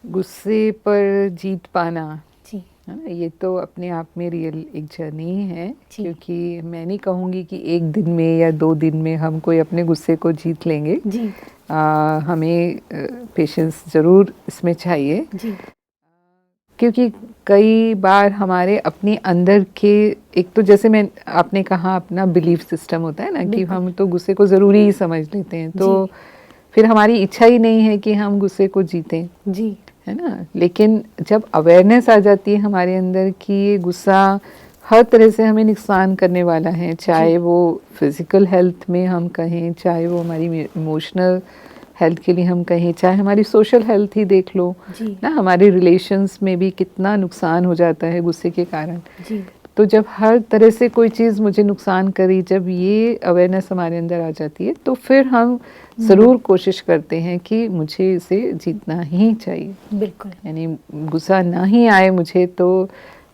गुस्से पर जीत पाना, जी है ना, ये तो अपने आप में रियल एक जर्नी है। जी क्योंकि मैं नहीं कहूँगी कि एक दिन में या 2 दिन में हम कोई अपने गुस्से को जीत लेंगे। जी हमें पेशेंस ज़रूर इसमें चाहिए। जी क्योंकि कई बार हमारे अपने अंदर के, एक तो जैसे मैं आपने कहा अपना बिलीफ सिस्टम होता है ना, कि बिल्कुल हम तो गुस्से को ज़रूरी ही समझ लेते हैं, तो जी फिर हमारी इच्छा ही नहीं है कि हम गुस्से को जीतें, जी है ना। लेकिन जब अवेयरनेस आ जाती है हमारे अंदर कि ये गुस्सा हर तरह से हमें नुकसान करने वाला है, चाहे वो फिज़िकल हेल्थ में हम कहें, चाहे वो हमारी इमोशनल हेल्थ के लिए हम कहें, चाहे हमारी सोशल हेल्थ ही देख लो जी ना, हमारे रिलेशंस में भी कितना नुकसान हो जाता है गुस्से के कारण। जी तो जब हर तरह से कोई चीज़ मुझे नुकसान करी, जब ये अवेयरनेस हमारे अंदर आ जाती है, तो फिर हम ज़रूर कोशिश करते हैं कि मुझे इसे जीतना ही चाहिए। बिल्कुल यानी गुस्सा ना ही आए मुझे तो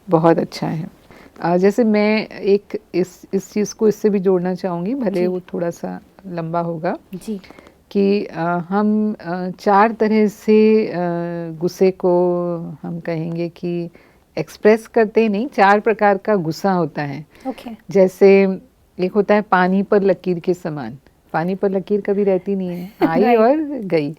बहुत अच्छा है। जैसे मैं एक इस चीज़ को इससे भी जोड़ना चाहूँगी, भले जी वो थोड़ा सा लंबा होगा, जी कि हम 4 तरह से गुस्से को हम कहेंगे कि एक्सप्रेस करते नहीं, 4 प्रकार का गुस्सा होता है। ओके जैसे एक होता है पानी पर लकीर के समान। पानी पर लकीर कभी रहती नहीं है, आई राइट और गई।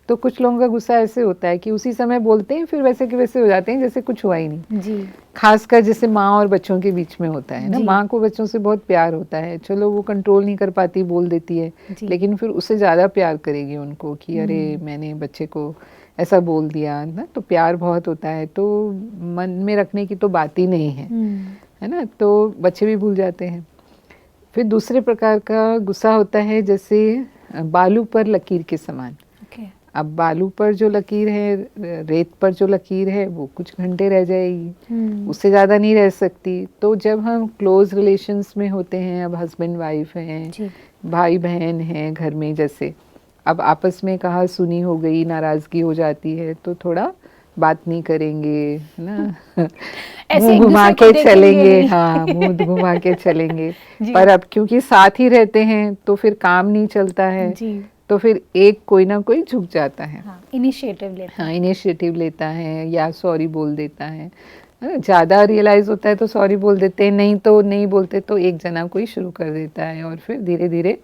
तो कुछ लोगों का गुस्सा ऐसे होता है कि उसी समय बोलते हैं, फिर वैसे के वैसे हो जाते हैं जैसे कुछ हुआ ही नहीं। जी खासकर जैसे माँ और बच्चों के बीच में होता है ना, जी माँ को बच्चों से बहुत प्यार होता है, चलो वो कंट्रोल नहीं कर पाती, बोल देती है, जी लेकिन फिर उससे ज़्यादा प्यार करेगी उनको कि अरे हम्म मैंने बच्चे को ऐसा बोल दिया ना, तो प्यार बहुत होता है, तो मन में रखने की तो बात ही नहीं हम्म है ना, तो बच्चे भी भूल जाते हैं। फिर दूसरे प्रकार का गुस्सा होता है जैसे बालू पर लकीर के समान। ओके अब बालू पर जो लकीर है, रेत पर जो लकीर है, वो कुछ घंटे रह जाएगी, उससे ज़्यादा नहीं रह सकती। तो जब हम क्लोज रिलेशंस में होते हैं, अब हस्बैंड वाइफ हैं, जी भाई बहन हैं घर में, जैसे अब आपस में कहा सुनी हो गई, नाराज़गी हो जाती है, तो थोड़ा बात नहीं करेंगे, है ना ऐसे मुंह एक घुमा दूसरे को के देखेंगे चलेंगे, नहीं हाँ मुंह घुमा के चलेंगे। जी पर अब क्योंकि साथ ही रहते हैं तो फिर काम नहीं चलता है, जी तो फिर एक कोई ना कोई झुक जाता है, हाँ इनिशिएटिव लेता हाँ है इनिशिएटिव लेता है या सॉरी बोल देता है ना। ज़्यादा रियलाइज़ होता है तो सॉरी बोल देते हैं, नहीं तो नहीं बोलते, तो एक जना कोई शुरू कर देता है और फिर धीरे धीरे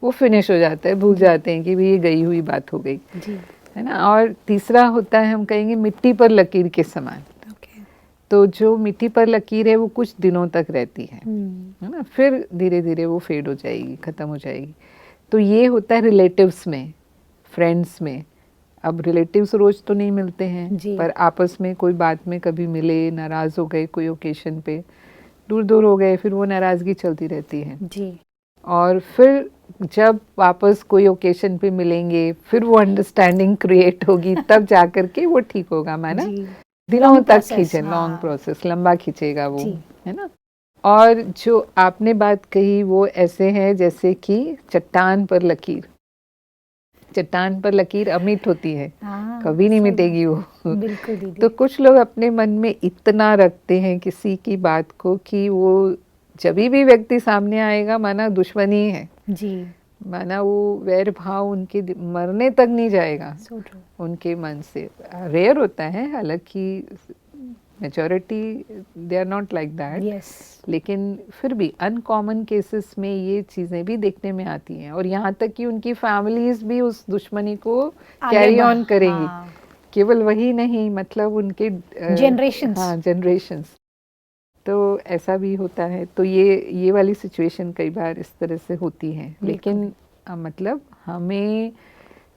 वो फिनिश हो जाता है, भूल जी जाते हैं कि भी ये गई हुई बात हो गई, जी है ना। और तीसरा होता है हम कहेंगे मिट्टी पर लकीर के समान। ओके तो जो मिट्टी पर लकीर है वो कुछ दिनों तक रहती हम्म है ना, फिर धीरे धीरे वो फेड हो जाएगी, ख़त्म हो जाएगी। तो ये होता है रिलेटिव्स में, फ्रेंड्स में। अब रिलेटिव्स रोज़ तो नहीं मिलते हैं, जी पर आपस में कोई बात में कभी मिले, नाराज़ हो गए कोई ओकेशन पे, दूर दूर हो गए, फिर वो नाराज़गी चलती रहती है। जी और फिर जब वापस कोई ओकेशन पे मिलेंगे, फिर वो अंडरस्टैंडिंग क्रिएट होगी, तब जाकर के वो ठीक होगा, माना जी दिनों लॉन्ग तक प्रोसेस खींचे, लॉन्ग हाँ प्रोसेस, लंबा खींचेगा वो, जी है ना। और जो आपने बात कही वो ऐसे है जैसे कि चट्टान पर लकीर। चट्टान पर लकीर अमिट होती है, हाँ कभी नहीं सही बात मिटेगी वो है बिल्कुल तो दीदी कुछ लोग अपने मन में इतना रखते हैं किसी की बात को कि वो जब भी व्यक्ति सामने आएगा माना दुश्मनी है, जी माना वो वैर भाव उनके मरने तक नहीं जाएगा सो ट्रू उनके मन से। रेयर होता है, हालांकि majority they are not like that, yes लेकिन फिर भी अनकॉमन केसेस में ये चीज़ें भी देखने में आती हैं, और यहाँ तक कि उनकी फैमिलीज भी उस दुश्मनी को आगे कैरी बढ़ ऑन करेंगी। हाँ केवल वही नहीं, मतलब उनके जनरेशंस हाँ जनरेशन्स, तो ऐसा भी होता है। तो ये वाली सिचुएशन कई बार इस तरह से होती है, बिल्कुल लेकिन मतलब हमें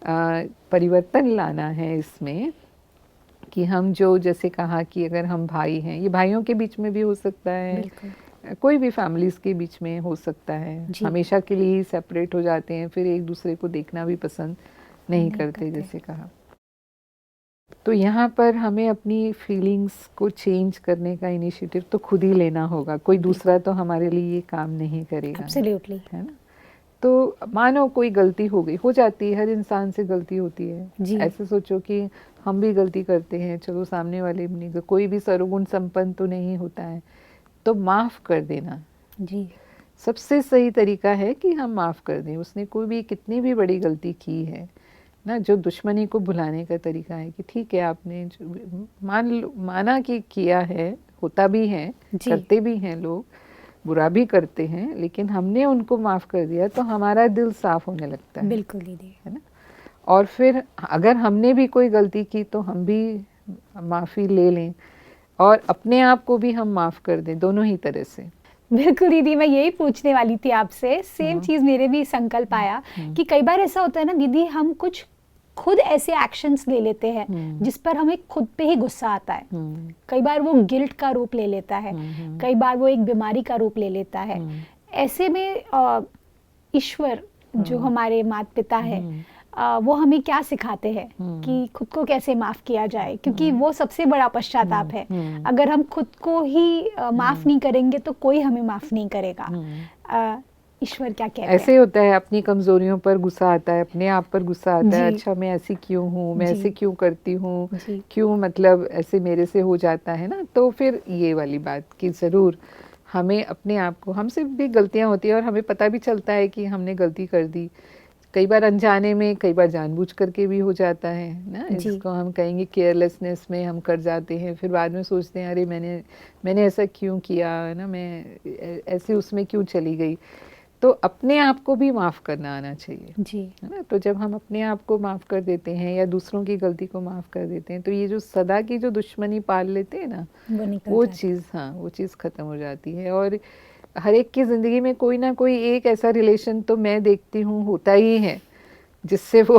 परिवर्तन लाना है इसमें, कि हम जो जैसे कहा कि अगर हम भाई हैं, ये भाइयों के बीच में भी हो सकता है, बिल्कुल कोई भी फैमिलीज के बीच में हो सकता है, जी हमेशा के लिए ही सेपरेट हो जाते हैं, फिर एक दूसरे को देखना भी पसंद नहीं करते जैसे कहा। तो यहाँ पर हमें अपनी फीलिंग्स को चेंज करने का इनिशिएटिव तो खुद ही लेना होगा, कोई दूसरा तो हमारे लिए ये काम नहीं करेगा, एब्सोल्युटली है ना। तो मानो कोई गलती हो गई, हो जाती है, हर इंसान से गलती होती है। जी ऐसे सोचो कि हम भी गलती करते हैं, चलो सामने वाले भी नहीं, कोई भी सर्वगुण संपन्न तो नहीं होता है, तो माफ़ कर देना जी सबसे सही तरीका है कि हम माफ़ कर दें। उसने कोई भी कितनी भी बड़ी गलती की है, ना, जो दुश्मनी को भुलाने का तरीका है कि ठीक है आपने माना कि किया है, होता भी है, करते भी हैं लोग, बुरा भी करते हैं, लेकिन हमने उनको माफ़ कर दिया तो हमारा दिल साफ होने लगता है। बिल्कुल दीदी, है ना। और फिर अगर हमने भी कोई गलती की तो हम भी माफ़ी ले लें और अपने आप को भी हम माफ़ कर दें, दोनों ही तरह से। बिल्कुल दीदी, मैं यही पूछने वाली थी आपसे, सेम चीज़ मेरे भी संकल्प आया कि कई बार ऐसा होता है ना दीदी, हम कुछ खुद ऐसे एक्शंस ले लेते हैं जिस पर हमें खुद पे ही गुस्सा आता है। कई बार वो गिल्ट का रूप ले लेता है, कई बार वो एक बीमारी का रूप ले लेता है। ऐसे में ईश्वर जो हमारे माता पिता है, वो हमें क्या सिखाते हैं कि खुद को कैसे माफ किया जाए, क्योंकि वो सबसे बड़ा पश्चाताप है। अगर हम खुद को ही माफ नहीं करेंगे तो कोई हमें माफ नहीं करेगा। ईश्वर क्या कहते हैं? ऐसे होता है, अपनी कमजोरियों पर गुस्सा आता है, अपने आप पर गुस्सा आता है, अच्छा मैं ऐसी क्यों हूँ, मैं ऐसे क्यों करती हूँ, क्यों मतलब ऐसे मेरे से हो जाता है ना। तो फिर ये वाली बात कि ज़रूर हमें अपने आप को, हमसे भी गलतियाँ होती है और हमें पता भी चलता है कि हमने गलती कर दी, कई बार अनजाने में, कई बार जानबूझ करके भी हो जाता है ना। इसको हम कहेंगे केयरलेसनेस में हम कर जाते हैं, फिर बाद में सोचते हैं अरे मैंने ऐसा क्यों किया, है ना, मैं ऐसे उसमें क्यों चली गई। तो अपने आप को भी माफ़ करना आना चाहिए जी, है ना। तो जब हम अपने आप को माफ़ कर देते हैं या दूसरों की गलती को माफ़ कर देते हैं तो ये जो सदा की जो दुश्मनी पाल लेते हैं ना, वो चीज़, हाँ, वो चीज़ ख़त्म हो जाती है। और हर एक की ज़िंदगी में कोई ना कोई एक ऐसा रिलेशन तो मैं देखती हूँ होता ही है जिससे वो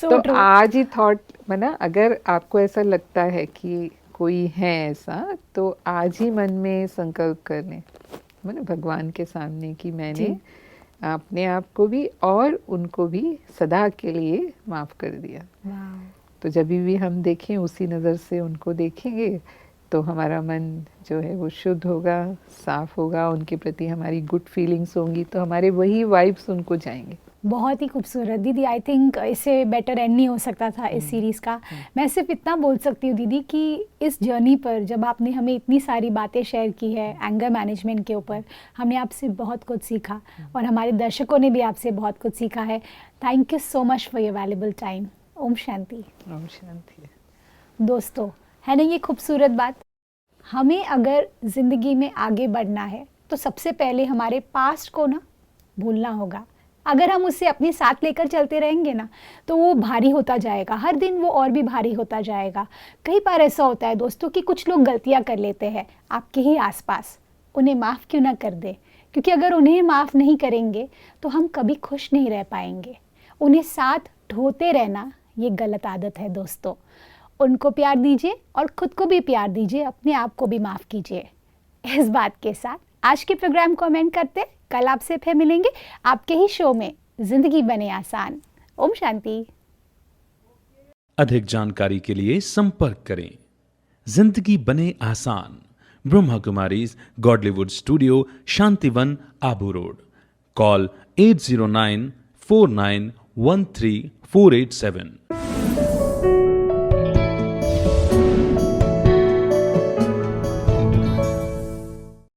तो आज ही थॉट बना, अगर आपको ऐसा लगता है कि कोई है ऐसा, तो आज ही मन में संकल्प कर लें, मैंने भगवान के सामने कि मैंने अपने आप को भी और उनको भी सदा के लिए माफ़ कर दिया। तो जब भी हम देखें उसी नज़र से उनको देखेंगे तो हमारा मन जो है वो शुद्ध होगा, साफ होगा, उनके प्रति हमारी गुड फीलिंग्स होंगी, तो हमारे वही वाइब्स उनको जाएंगे। बहुत ही खूबसूरत दीदी, आई थिंक इससे बेटर एंड नहीं हो सकता था इस सीरीज़ का। मैं सिर्फ इतना बोल सकती हूँ दीदी कि इस जर्नी पर जब आपने हमें इतनी सारी बातें शेयर की है एंगर मैनेजमेंट के ऊपर, हमने आपसे बहुत कुछ सीखा और हमारे दर्शकों ने भी आपसे बहुत कुछ सीखा है। Thank you so much for your valuable time. ओम शांति। ओम शांति। दोस्तों, है ना ये खूबसूरत बात, हमें अगर ज़िंदगी में आगे बढ़ना है तो सबसे पहले हमारे पास्ट को ना भूलना होगा। अगर हम उसे अपने साथ लेकर चलते रहेंगे ना तो वो भारी होता जाएगा, हर दिन वो और भी भारी होता जाएगा। कई बार ऐसा होता है दोस्तों कि कुछ लोग गलतियां कर लेते हैं आपके ही आसपास, उन्हें माफ़ क्यों ना कर दे, क्योंकि अगर उन्हें माफ़ नहीं करेंगे तो हम कभी खुश नहीं रह पाएंगे। उन्हें साथ ढोते रहना ये गलत आदत है दोस्तों। उनको प्यार दीजिए और ख़ुद को भी प्यार दीजिए, अपने आप को भी माफ़ कीजिए। इस बात के साथ आज के प्रोग्राम को एंड करते, कल आपसे फिर मिलेंगे आपके ही शो में जिंदगी बने आसान। ओम शांति। अधिक जानकारी के लिए संपर्क करें जिंदगी बने आसान, Brahma Kumaris Godlywood studio, Shantivan, Abu road. Call 80949134887।